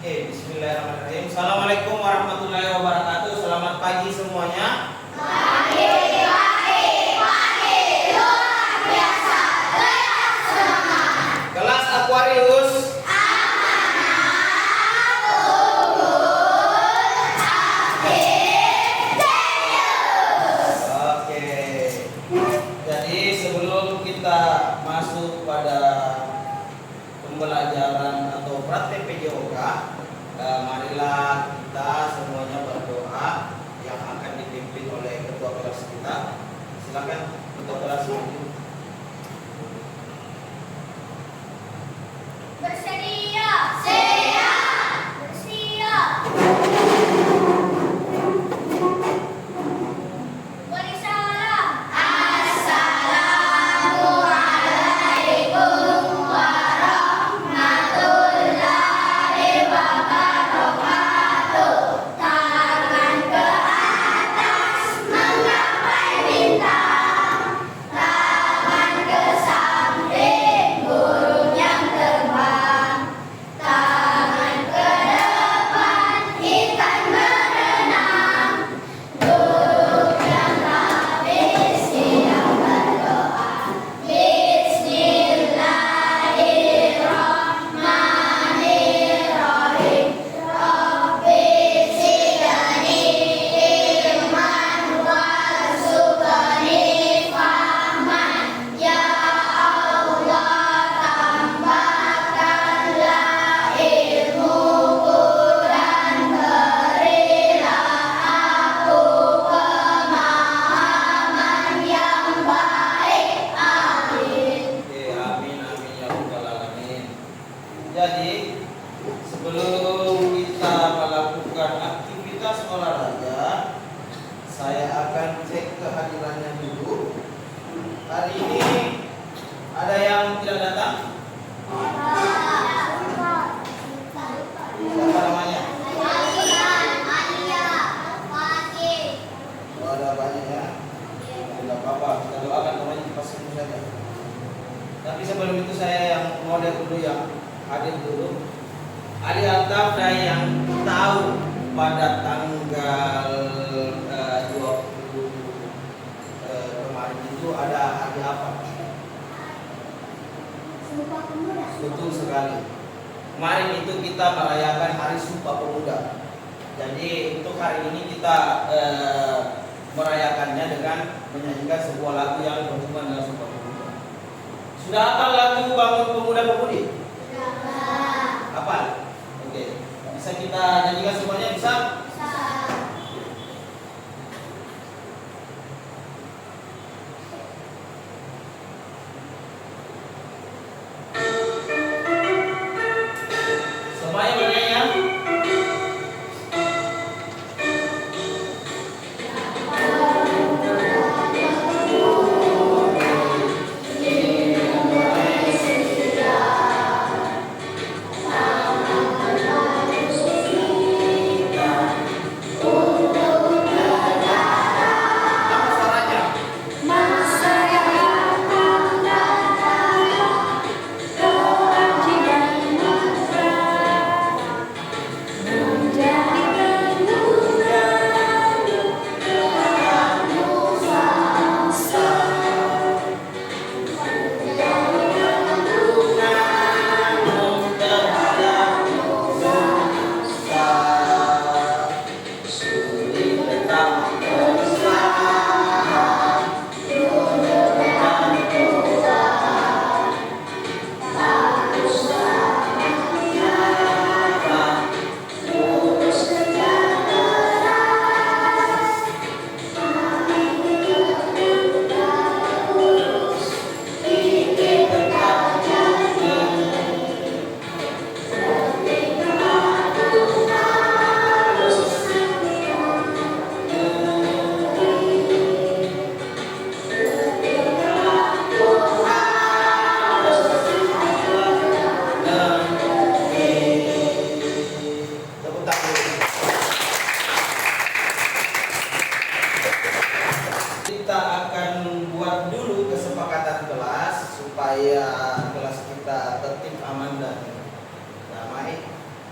Oke, bismillahirrahmanirrahim. Assalamualaikum warahmatullahi wabarakatuh. Selamat pagi semuanya. Pagi, luar biasa, kelas semangat. Kelas Aquarius. Oke. Jadi sebelum kita masuk pada pembelajaran atau praktek PJOK, marilah kita semuanya berdoa yang akan dipimpin oleh ketua kelas kita. Silakan ketua kelas. Bersedia, siap, bersiap. Beri salam. Assalamualaikum warahmatullahi wabarakatuh. Tangan ke atas menggapai bintang, tangan ke samping burung yang terbang, tangan ke depan ikan berenang. Duduk yang rapi siap berdoa. Bismillahirrahmanirrahim. Rabbi zidni ilman warzuqni fahman. Ya Allah, tambahkanlah ilmuku dan berilah aku pemahaman yang baik. Amin. Oke, amin amin ya rabbal alamin. Jadi sebelum kita melakukan aktivitas olahraga, saya akan cek kehadirannya dulu. Hari ini ada yang tidak datang? Siapa namanya? Oh, ada banyak ya. Tidak apa-apa, kita doakan namanya dipasang saja. Tapi sebelum itu saya yang model dulu, yang hadir dulu. Ada Altaf yang tahu pada tanggal 20 kemarin itu ada hari apa? Betul sekali. Kemarin itu kita merayakan Hari Sumpah Pemuda. Jadi untuk hari ini kita merayakannya dengan menyanyikan sebuah lagu yang berhubungan dengan Sumpah Pemuda. Sudah hafal lagu Bangun Pemuda Pemudi? Hafal? Oke. Bisa kita nyanyikan semuanya, bisa? Semuanya bernyanyi ya? Indonesia,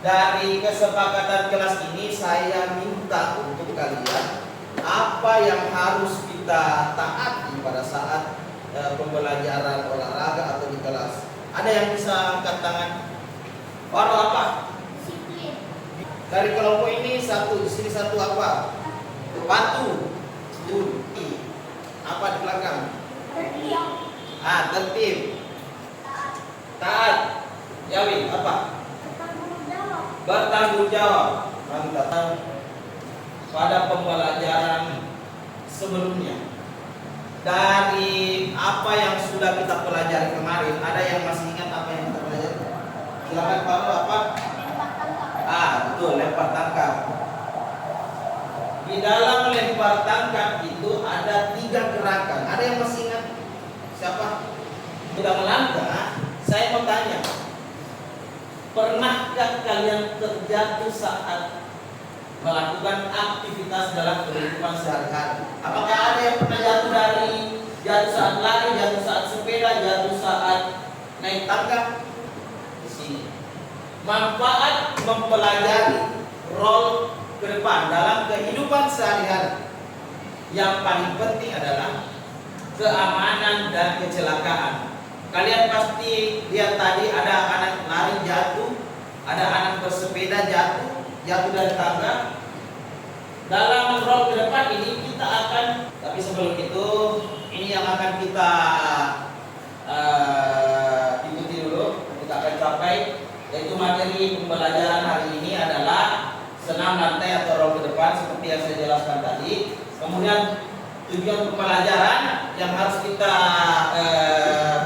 dari kesepakatan kelas ini saya minta untuk kalian apa yang harus kita taati pada saat pembelajaran olahraga atau di kelas. Ada yang bisa angkat tangan? Baru apa? Disiplin. Dari kelompok ini satu, di sini satu apa? Patuh. Apa di belakang? Terdiam. Tertib. Taat. Yawi, apa? Bertanggung jawab. Bertanggung jawab. Mantap. Pada pembelajaran sebelumnya, dari apa yang sudah kita pelajari kemarin, ada yang masih ingat apa yang kita pelajari? Silakan Pak, apa? Lempar tangkap. Betul, lempar tangkap. Di dalam lempar tangkap itu ada 3 gerakan. Ada yang masih ingat? Siapa? Sudah melangkah. Saya mau tanya, pernahkah kalian terjatuh saat melakukan aktivitas dalam kehidupan sehari-hari? Apakah ada yang pernah jatuh saat lari, jatuh saat sepeda, jatuh saat naik tangga? Di sini. Manfaat mempelajari role ke depan dalam kehidupan sehari-hari. Yang paling penting adalah keamanan dan kecelakaan. Kalian pasti lihat tadi ada anak lari jatuh, ada anak bersepeda jatuh dari tangga. Dalam role ke depan ini kita akan, tapi sebelum itu ini yang akan kita ikuti dulu, kita akan capai, yaitu materi pembelajaran hari ini adalah senam lantai atau role ke depan seperti yang saya jelaskan tadi. Kemudian tujuan pembelajaran yang harus kita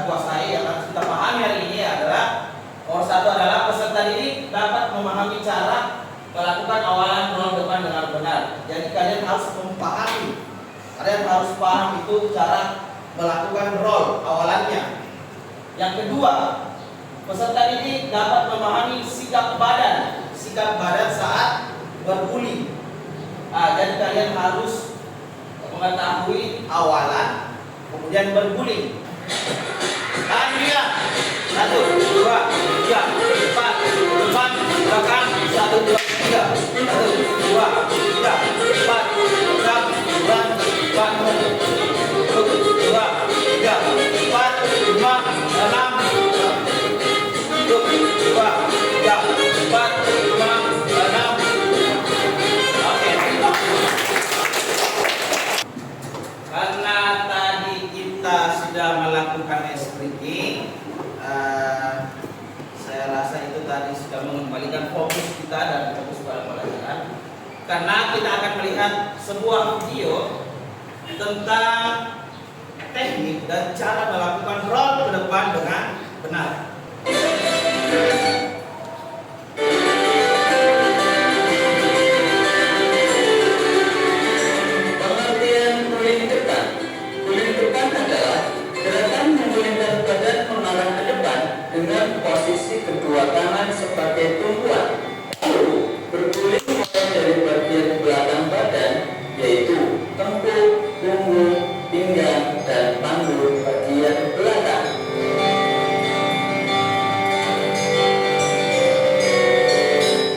kuasai, yang harus kita pahami hari ini adalah nomor 1 adalah peserta didik dapat memahami cara melakukan awalan role depan dengan benar. Jadi kalian harus memahami, kalian harus paham itu cara melakukan role awalannya. Yang kedua, peserta didik dapat memahami sikap badan saat berguling. Jadi kalian harus mengetahui awalan, kemudian berguling. Dia 1, 2, 3, 4, depan, belakang, 1, 2, 3, 1, 2, 3, 4, belakang, 2, 3, 4, 5, 6, 1, 2, 3, 4, 5, 6. Oke. Karena tadi kita sudah melakukan stretching, saya rasa itu tadi sudah mengembalikan fokus kita dan fokus pada pelajaran. Karena kita akan melihat sebuah video tentang teknik dan cara melakukan role ke depan dengan benar. Pengertian guling depan. Guling depan adalah gerakan menggulingkan badan mengarah ke depan dengan posisi kedua tangan sebagai tumpuan. Lalu berguling mulai dari bagian belakang badan, yaitu tengkuk, punggung, pinggang, dan panggul bagian belakang.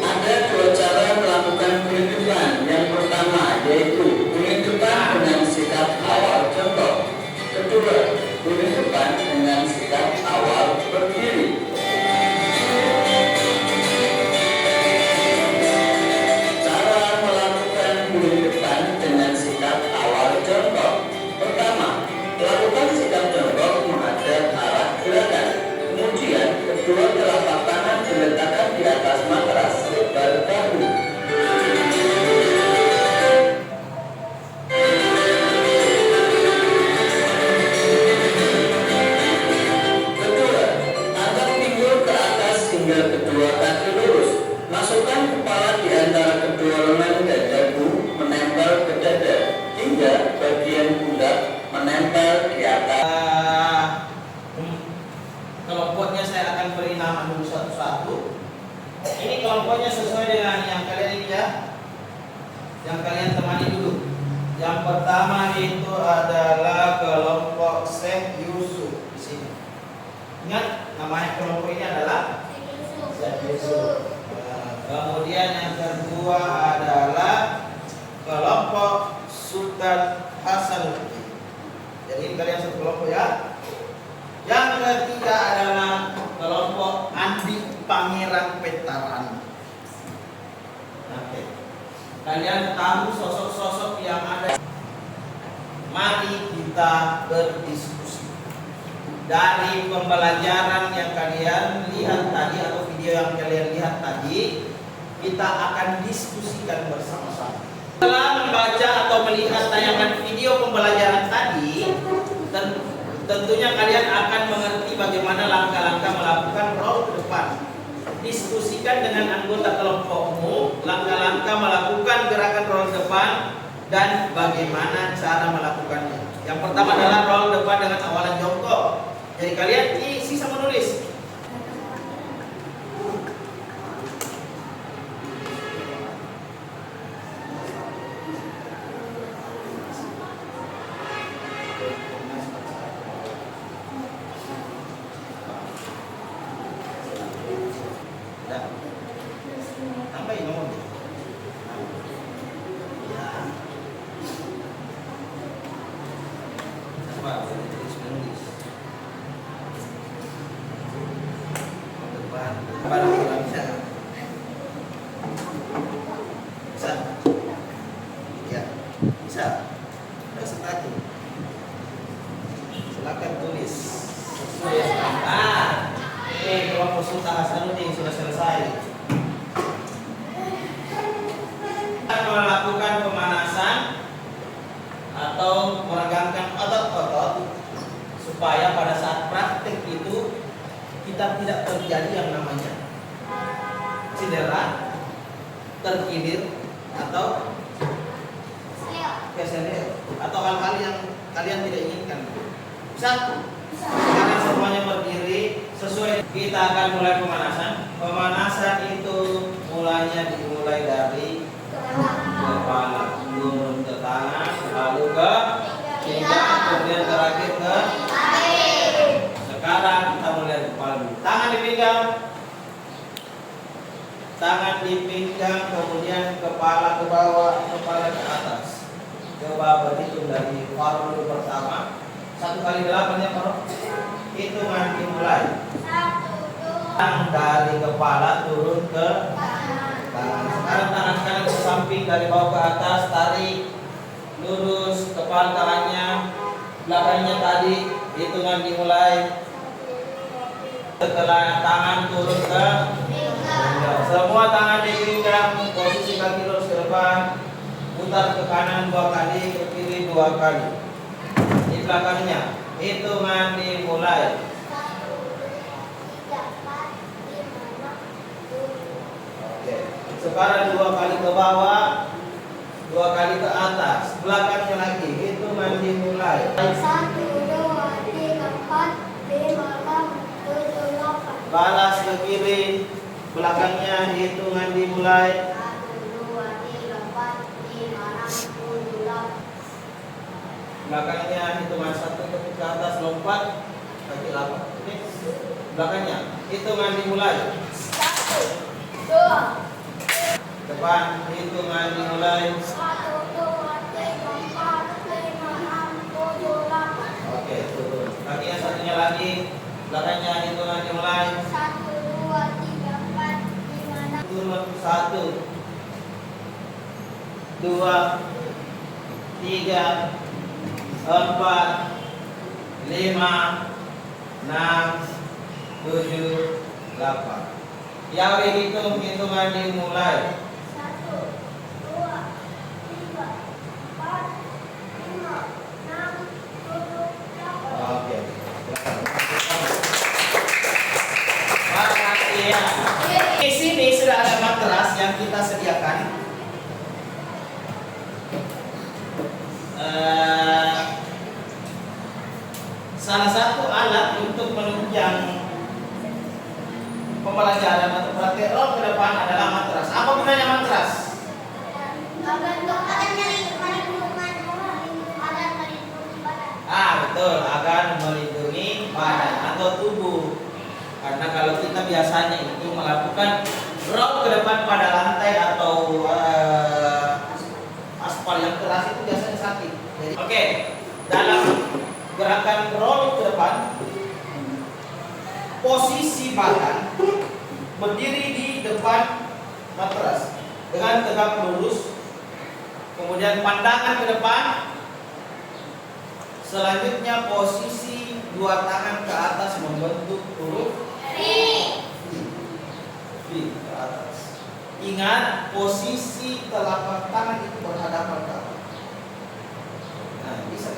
Ada 2 cara melakukan guling depan. Yang pertama yaitu guling depan dengan sikap awal contoh. Kedua, guling depan dengan sikap awal berdiri. Cara melakukan guling depan dengan sikap awal contoh. Pertama, lakukan sikap contoh menghadap arah gerakan. Kemudian, kedua telapak tangan diletakkan di atas matras lebar bahu. Kedua, angkat pinggul ke atas hingga kedua kaki lurus. Masukkan kepala di antara kedua lengan dan dagu menempel ke dada hingga bagian pundak menempel di atas. Kelompoknya saya akan beri nama dulu satu-satu. Ini kelompoknya sesuai dengan yang kalian ini ya, yang kalian temani dulu. Yang pertama itu adalah kelompok Syekh Yusuf di sini. Ingat namanya kelompok ini adalah Syekh Yusuf. Kemudian yang kedua adalah kelompok Sultan Hasanuddin. Jadi kalian satu kelompok ya. Yang ketiga adalah kelompok Andi Pangeran Petarani. Oke. Kalian tahu sosok-sosok yang ada. Mari kita berdiskusi. Dari pembelajaran yang kalian lihat tadi atau video yang kalian lihat tadi, kita akan diskusikan bersama-sama. Setelah membaca atau melihat tayangan video pembelajaran tadi, tentunya kalian akan mengerti bagaimana langkah-langkah melakukan roll ke depan. Diskusikan dengan anggota kelompokmu langkah-langkah melakukan gerakan roll depan dan bagaimana cara melakukannya. Yang pertama adalah roll depan dengan awalan jongkok. Jadi kalian sisa menulis. Tambahin nomornya. Ya. Apa? Tulis menulis. Depan. Barang kurang bisa. Bisa. Ya. Bisa. Ada satu. Silakan tulis. Kelompok Sultan Hasanuddin sudah selesai. Melakukan pemanasan atau meregangkan otot-otot supaya pada saat praktek itu kita tidak terjadi yang namanya cedera, terkilir atau keselir atau hal-hal yang kalian tidak inginkan. Bisa? Sekarang semuanya berdiri sesuai. Kita akan mulai pemanasan. Pemanasan itu dimulai dari kepala turun ke tangan, lalu ke pinggang, kemudian terakhir ke. Sekarang kita mulai kepala dulu. Tangan di pinggang, kemudian kepala ke bawah, kepala ke atas. Coba berhitung dari paruh pertama. 1 kali 8 ya paruh. Hitungan dimulai. Dari kepala turun ke tangan. Sekarang tangan kanan ke samping dari bawah ke atas, tarik lurus kepala tangannya, belakangnya tadi, hitungan dimulai. Setelah tangan turun ke pinggang, semua tangan di pinggang, posisi kaki lurus ke depan, putar ke kanan 2 kali, ke kiri 2 kali. Di belakangnya, hitungan dimulai. Sekarang 2 kali ke bawah, 2 kali ke atas, belakangnya lagi, hitungan dimulai. 1, 2, 3, 4, 5, 6, 7, 8. Balas ke kiri, belakangnya hitungan dimulai. 1, 2, 3, 4, 5, 6, 7, 8. Belakangnya hitungan 1 ke atas, lompat kaki 8. Oke. Belakangnya hitungan dimulai. 1, 2. Depan hitungan dimulai. 1, 2, 3, 4, 5, 6, 7, 8. Oke, turun. Kaki yang satunya lagi, belakangnya hitungan dimulai. 1, 2, 3, 4, 5, 6. Turun 1, 2, 3, 4, 5, 6, 7, 8. Yang dihitung hitungan dimulai. 1, 2, 3, 4, 5, 6, 7, 8. Oke. Perhatian. Di sini sudah ada matras yang kita sediakan. Salah satu alat untuk menunjang pembelajaran atau praktek roll ke depan adalah matras. Apa gunanya matras? Betul, agar melindungi badan atau tubuh. Karena kalau kita biasanya itu melakukan roll ke depan pada lantai atau aspal yang keras itu biasanya sakit. Jadi, oke, dalam gerakan roll ke depan, posisi badan berdiri di depan matras dengan tegak lurus, kemudian pandangan ke depan. Selanjutnya posisi dua tangan ke atas membentuk huruf V ke atas. Ingat, posisi telapak tangan itu berhadapan ke atas. Nah, bisa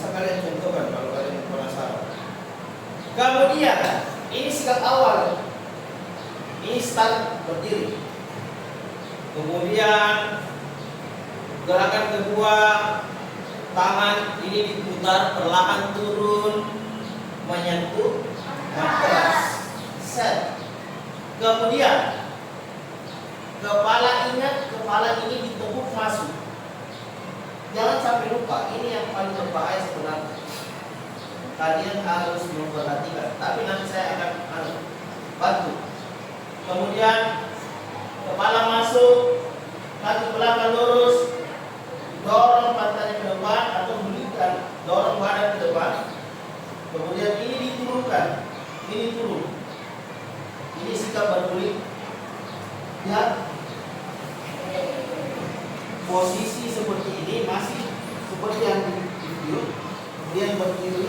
kalian contohkan kalau kalian penasaran. Kemudian ini sikap awal. Ini start berdiri. Kemudian gerakan kedua, tangan ini diputar perlahan turun menyentuh matras. Set. Kemudian kepala, ingat, kepala ini ditekuk masuk. Jangan sampai lupa, ini yang paling berbahaya sebenarnya. Kalian harus memperhatikan, tapi nanti saya akan bantu. Kemudian kepala masuk, kaki belakang lurus, dorong pantatnya ke depan atau berikan, dorong badan ke depan. Kemudian ini diturunkan, ini turun. Ini sikap berguling. Lihat, posisi seperti ini masih seperti yang di video. Kemudian berdiri,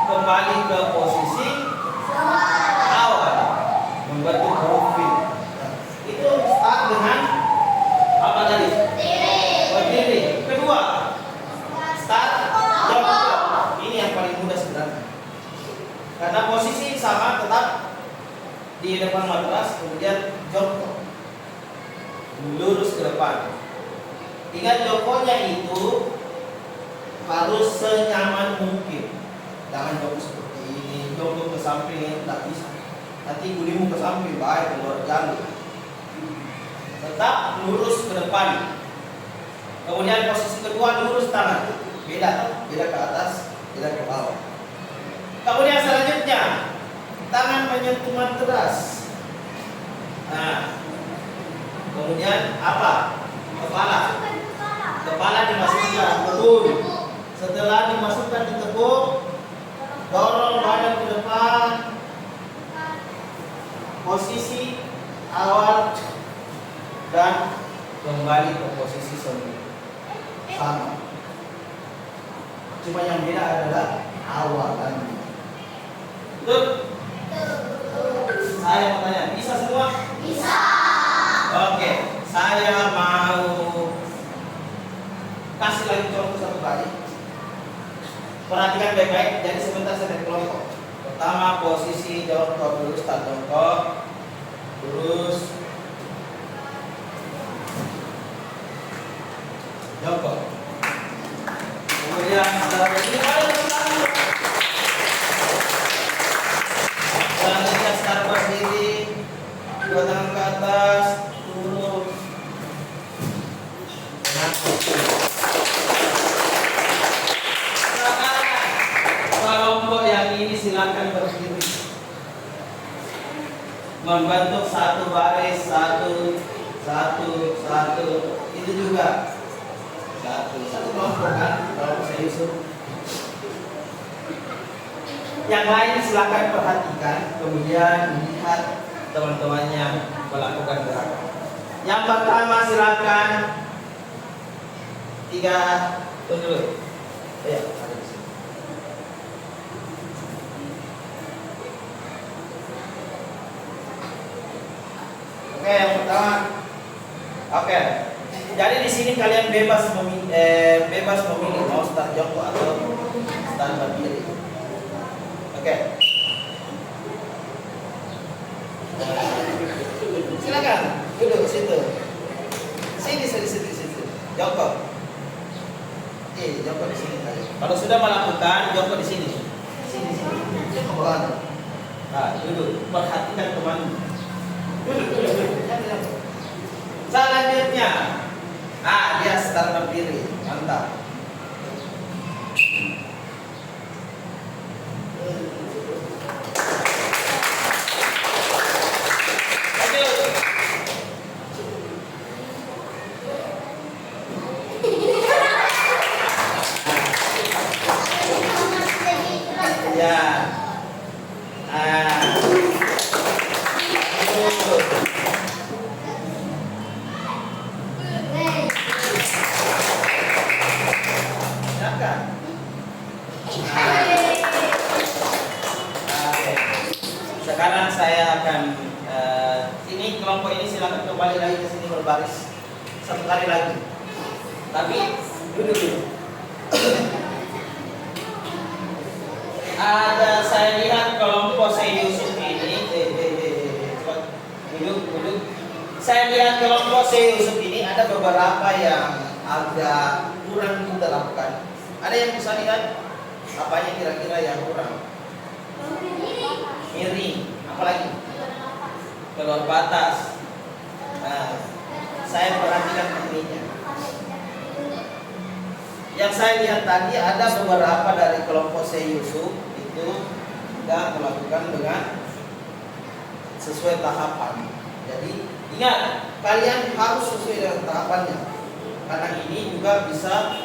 kembali ke posisi awal, membentuk huruf V. Itu start dengan apa tadi? Berdiri. Kedua, start jongkok. Ini yang paling mudah sebenarnya. Karena posisi sama, tetap di depan matras, kemudian jongkok, lurus ke depan. Ingat, jongkoknya itu harus senyaman mungkin. Jangan jongkok seperti ini, jongkok ke samping tidak bisa. Nanti gulimu ke samping, baik keluar jalur. Tetap lurus ke depan. Kemudian posisi kedua, lurus tangan. Beda ke atas, beda ke bawah. Kemudian selanjutnya, tangan menyentuh matras. Nah, kemudian apa? Kepala dimasukkan, betul. Setelah dimasukkan ditekuk, dorong badan ke depan, posisi awal, dan kembali ke posisi semula. Sama. Cuma yang beda adalah awal dan betul. Saya mau tanya, bisa semua? Bisa. Oke, saya mau kasih lagi contoh satu kali. Perhatikan baik-baik. Jadi sebentar saya kelompok. Pertama, posisi jongkok dulu, start jongkok, terus jongkok. Kemudian setelah ini selanjutnya start berdiri, dua tangan ke atas, turun. Kelompok yang ini silakan berdiri, membentuk satu baris, satu, itu juga satu kelompok kan, kalau saya usul. Yang lain silakan perhatikan, kemudian lihat teman-temannya melakukan gerakan. Yang pertama silakan 3 dulu. Ya, ada di sini. Oke, yang pertama. Oke. Jadi di sini kalian bebas memilih mau start jongkok atau start berdiri. Oke. Silakan duduk di situ. Sini. Jongkok. Jongkok di sini tadi. Kalau sudah melakukan jongkok di sini. Sini. Nah, duduk. Perhatikan teman. Duduk. Selanjutnya, dia start berdiri. Mantap. Silakan. Oke. Sekarang saya akan ini kelompok ini silakan kembali lagi ke sini berbaris satu kali lagi. Tapi duduk dulu. Ada saya lihat kelompok Syekh Yusuf ini duduk. Saya lihat kelompok Syekh Yusuf ini ada beberapa yang agak kurang kita lakukan. Ada yang bisa lihat apanya kira-kira yang kurang? Miring, apalagi? Keluar batas. Nah, saya perhatikan ininya. Yang saya lihat tadi ada beberapa dari kelompok Syekh Yusuf itu tidak melakukan dengan sesuai tahapan. Jadi ingat, kalian harus sesuai dengan tahapannya. Karena ini juga bisa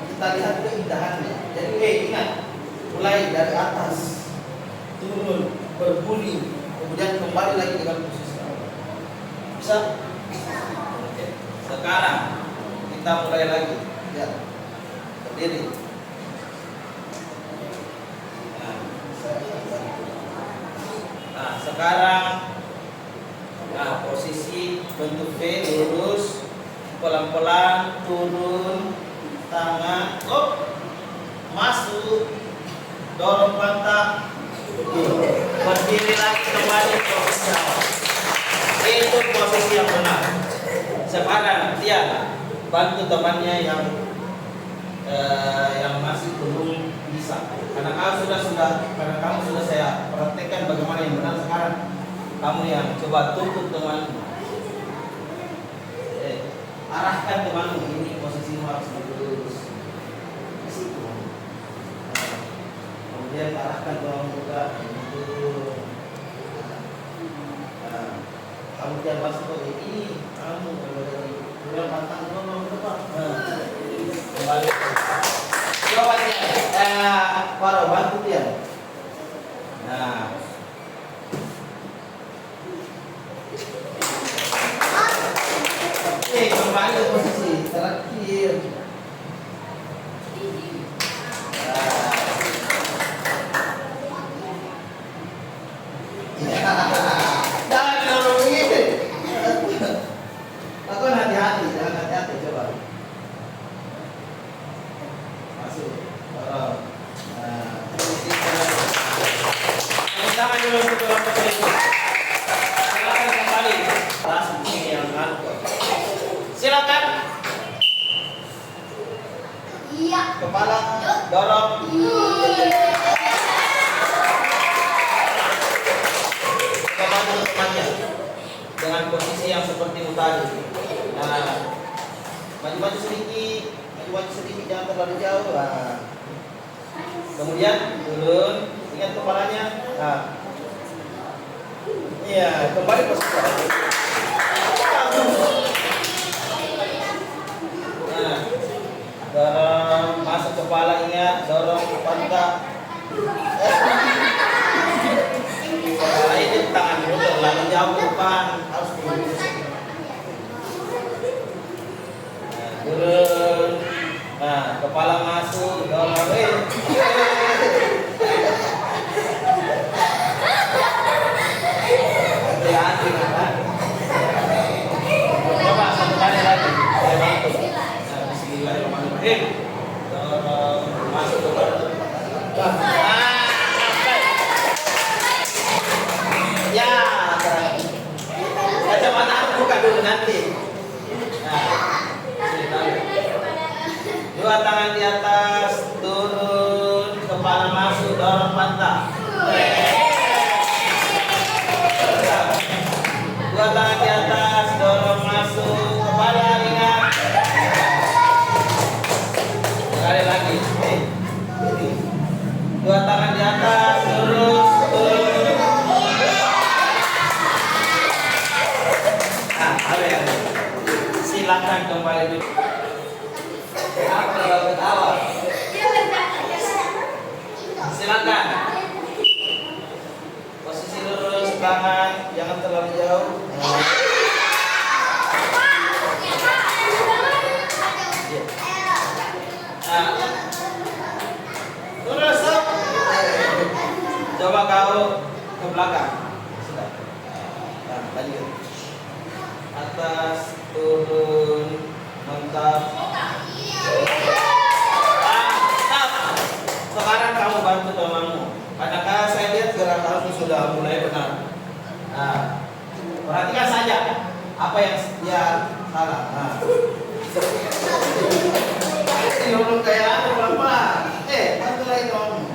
kita lihat keindahannya. Jadi ingat, mulai dari atas turun berguling, kemudian kembali lagi dengan posisi awal. Bisa? Oke. Sekarang kita mulai lagi. Ya. Berdiri. Nah, sekarang posisi bentuk V lurus, pelan-pelan turun tangan, masuk, dorong pantat, berdiri lagi kembali posisi awal. Itu posisi yang benar. Sekarang dia bantu temannya yang masih belum bisa. Karena kamu sudah saya praktekkan bagaimana yang benar sekarang. Kamu yang coba tuntut temanmu. Arahkan temanmu, ini posisimu harus lurus. Di situ. Kemudian arahkan temanmu juga gitu. Kamu jangan masuk ke ini. Kamu udah pantang ngomong depan. Kembali. Coba dia, para bantu dia. Nah. Oke, kembali ke posisi terakhir. Jangan terlalu begini. Lakukan hati-hati, jangan hati-hati coba. Masuk. Tangan dulu untuk kelompok ini. Silakan kembali. Langsung ini yang ngangkut. Silakan. Iya. Kepala dorong. Kembali temannya dengan posisi yang seperti tadi. Nah, maju-maju sedikit, jangan terlalu jauh. Nah. Kemudian turun, ingat kepalanya. Nah, iya, kembali posisi. Nah, dorong masuk kepala, ingat dorong pantat. Kepala ini tangan dulu terlalu jauh depan, harus lurus. Nah, turun. Nah, kepala masuk, dorong. Hati-hati, kan? Coba satu kali lagi. Saya bantu. Nah, bismillahirrahmanirrahim. Dorong masuk kepala. Ya, kacamata aku buka dulu nanti. Nah, sini taruh. Dua tangan di atas, turun, kepala masuk, dorong pantat. Dua tangan di atas, dorong masuk, kepala ingat. Sekali lagi. Dua tangan di atas, lurus, turun. Silakan kembali dulu. Apa yang ketawa? Silakan. Posisi lurus, tangan belakang. Sudah. Nah, lanjut. Atas, turun, mentah. Stop. Sekarang kamu bantu temanmu. Karena saya lihat gerakanmu sudah mulai benar. Nah, perhatikan saja apa yang dia salah. Nah. Dorong kayak anu pelan-pelan. Bantu lagi dong.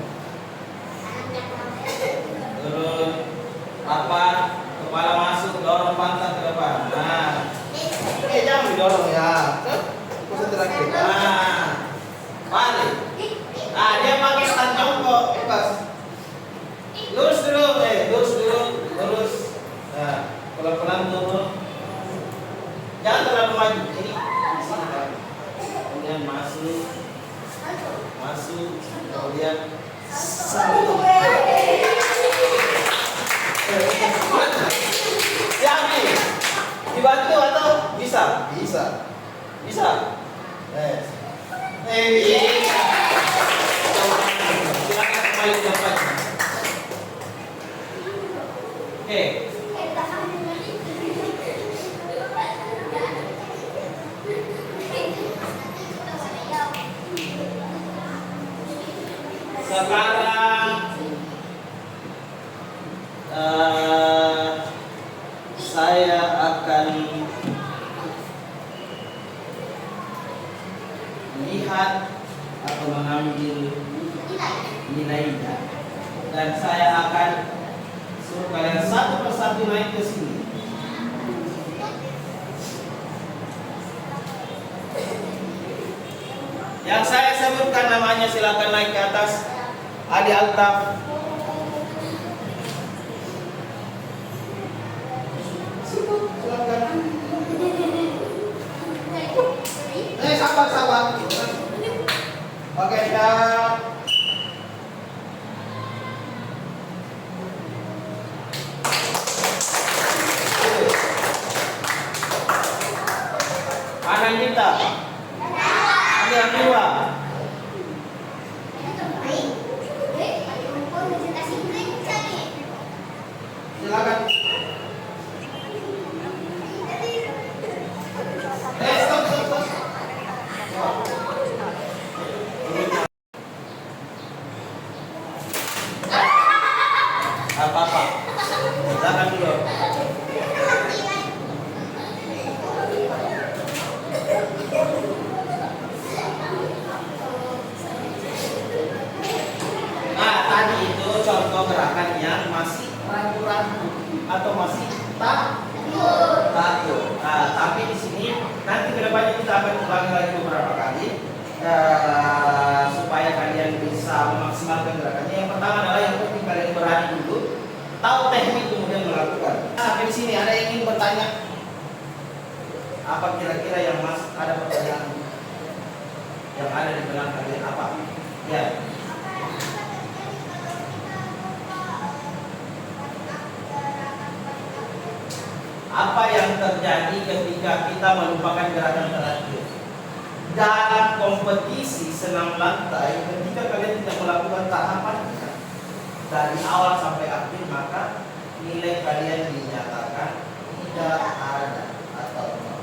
Turun, rapat, kepala masuk, dorong pantat ke depan. Nah, jangan didorong ya. Konsentrasi. Nah, balik. Nah, dia pakai stand jongkok, bebas. Lurus dulu, lurus dulu, lurus. Nah, pelan-pelan turun. Jangan terlalu maju. Ini kemudian masuk, kemudian satu. Ya, dibantu atau bisa? Bisa. Silakan kembali ke depan. Oke. Sekarang saya akan lihat atau mengambil nilainya, dan saya akan suruh kalian satu persatu naik ke sini. Yang saya sebutkan namanya silakan naik ke atas. Adi Altaf. Silakan. Sabar. Oke, dah. Kanan kita. Ada yang dua. Silakan. Stop. Apa-apa. Silakan dulu. Nah, tadi itu contoh gerakan yang masih ragu-ragu atau masih takut. Nah, tapi di sini nanti kedepannya kita akan ulangi lagi beberapa kali supaya kalian bisa memaksimalkan gerakannya. Yang pertama adalah yang penting kalian berani dulu, tahu teknik kemudian melakukan. Sampai di sini ada yang ingin bertanya? Apa kira-kira yang ada pertanyaan yang ada di benak kalian apa? Ya. Apa yang terjadi ketika kita melupakan gerakan terakhir? Dalam kompetisi senam lantai, ketika kalian tidak melakukan tahapan dari awal sampai akhir, maka nilai kalian dinyatakan tidak ada atau tidak.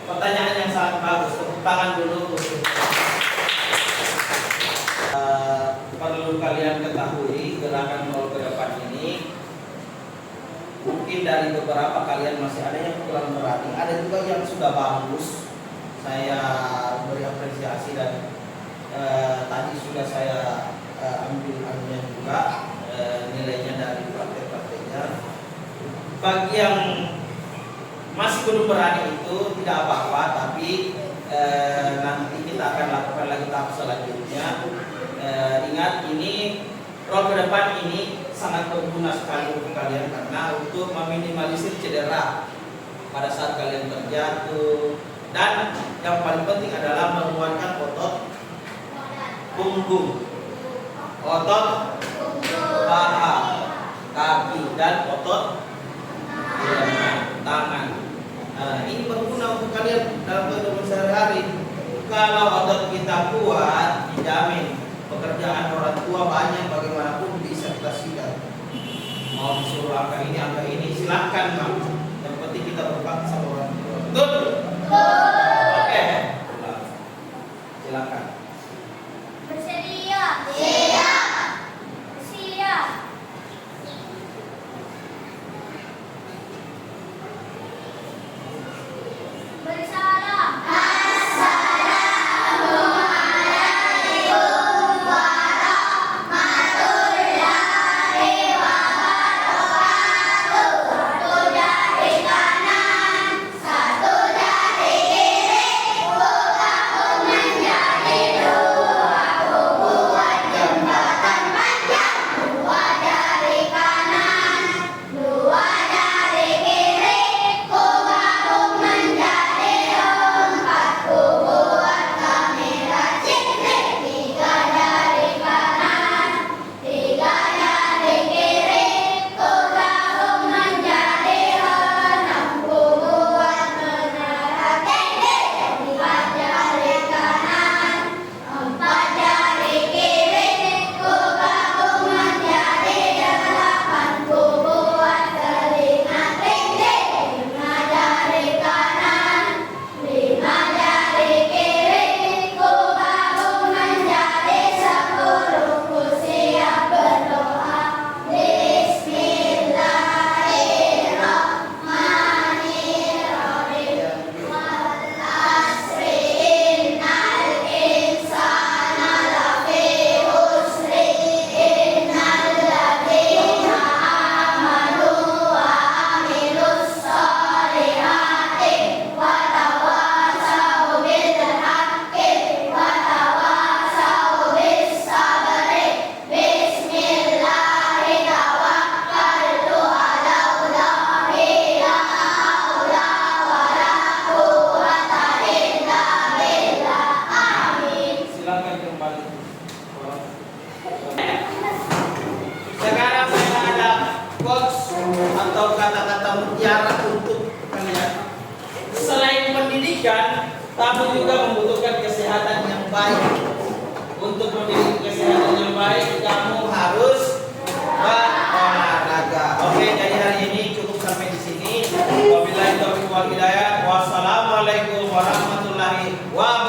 Pertanyaan yang sangat bagus. Tepuk tangan dulu. Perlu kalian ketahui gerakan roll ke depan ini. Mungkin dari beberapa kalian masih ada yang kurang berani, ada juga yang sudah bagus. Saya beri apresiasi dan tadi sudah saya ambil anunya juga nilainya dari praktek-prakteknya. Bagi yang masih belum berani itu tidak apa-apa, tapi nanti kita akan lakukan lagi tahap selanjutnya. Ingat, ini roll ke depan ini sangat berguna sekali untuk kalian karena untuk meminimalisir cedera pada saat kalian terjatuh, dan yang paling penting adalah menguatkan otot punggung, otot paha, kaki, dan otot tangan. Ini berguna untuk kalian dalam kehidupan sehari-hari. Kalau otot kita kuat, dijamin pekerjaan orang tua banyak bagaimanapun bisa kita sikat. mau disuruh angka ini silakan Pak. Yang penting kita berbakti sama orang tua. Betul? Oke. Silakan. Bersedia. Siap. Siap. Bersalam. Silakan kembali. Sekarang saya ada quotes atau kata-kata mutiara untuk kalian. Selain pendidikan, kamu juga membutuhkan kesehatan yang baik. Untuk memiliki kesehatan yang baik, kamu harus berolahraga. Oke, jadi hari ini cukup sampai di sini. Wabillahi taufiq wal hidayah. Wassalamualaikum warahmatullahi wabarakatuh.